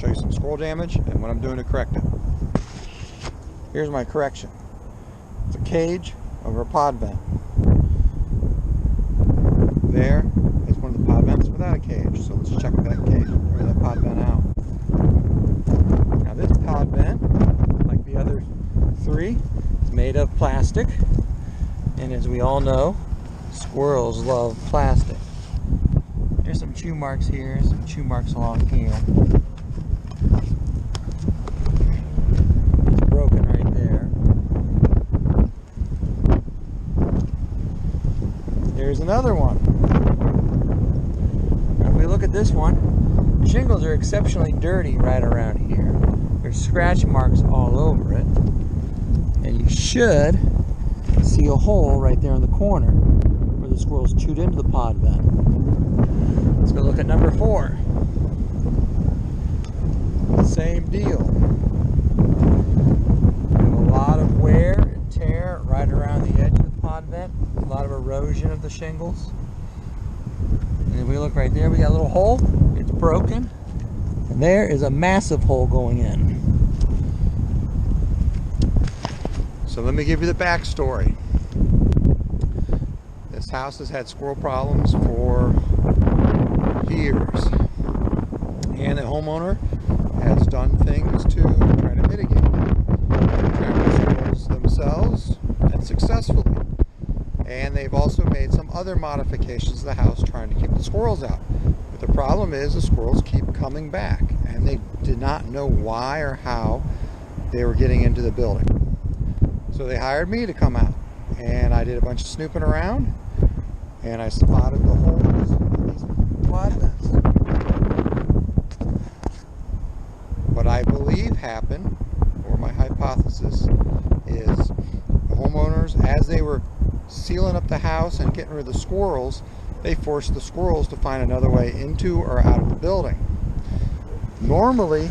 show you some squirrel damage and what I'm doing to correct it. Here's my correction. It's a cage over a pod vent. There is one of the pod vents without a cage. So let's check that cage or that pod vent out. Now this pod vent, like the other three, is made of plastic. And as we all know, squirrels love plastic. There's some chew marks here, some chew marks along here. It's broken right there. There's another one. Now if we look at this one, the shingles are exceptionally dirty right around here. There's scratch marks all over it. And you should see a hole right there in the corner where the squirrels chewed into the pod vent. Let's go look at number 4. Same deal. We have a lot of wear and tear right around the edge of the pod vent. A lot of erosion of the shingles. And if we look right there, we got a little hole. It's broken. And there is a massive hole going in. So let me give you the backstory. This house has had squirrel problems for years, and the homeowner has done things to try to mitigate it. They've trapped the squirrels themselves, and successfully. And they've also made some other modifications to the house trying to keep the squirrels out. But the problem is the squirrels keep coming back, and they did not know why or how they were getting into the building. So they hired me to come out, and I did a bunch of snooping around, and I spotted the holes in these pod vents. What I believe happened, or my hypothesis, is the homeowners, as they were sealing up the house and getting rid of the squirrels, they forced the squirrels to find another way into or out of the building. Normally,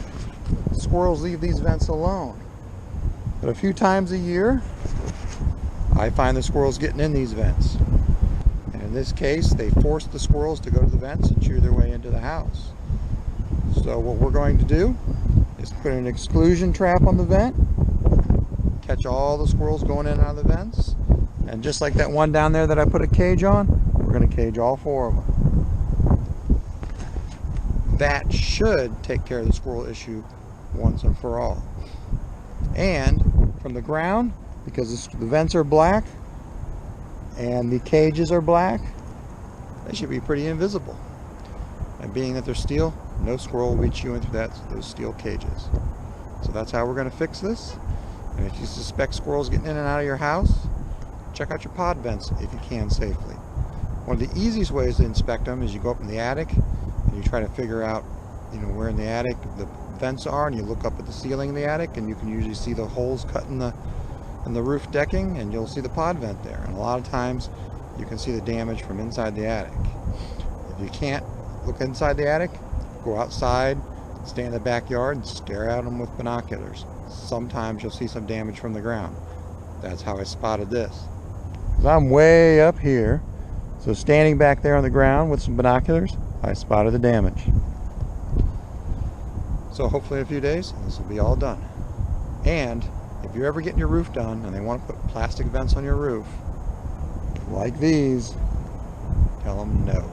squirrels leave these vents alone. But a few times a year, I find the squirrels getting in these vents. And in this case, they forced the squirrels to go to the vents and chew their way into the house. So what we're going to do is put an exclusion trap on the vent, catch all the squirrels going in and out of the vents, and just like that one down there that I put a cage on, we're going to cage all 4 of them. That should take care of the squirrel issue once and for all. And from the ground, because the vents are black and the cages are black, they should be pretty invisible. And being that they're steel, no squirrel will be chewing through those steel cages. So that's how we're going to fix this. And if you suspect squirrels getting in and out of your house, check out your pod vents if you can safely. One of the easiest ways to inspect them is you go up in the attic and you try to figure out, where in the attic the vents are, and you look up at the ceiling in the attic, and you can usually see the holes cut in the roof decking, and you'll see the pod vent there. And a lot of times you can see the damage from inside the attic. If you can't look inside the attic, go outside, stand in the backyard and stare at them with binoculars. Sometimes you'll see some damage from the ground. That's how I spotted this. I'm way up here, so standing back there on the ground with some binoculars, I spotted the damage. So hopefully in a few days, this will be all done. And if you're ever getting your roof done and they want to put plastic vents on your roof, like these, tell them no.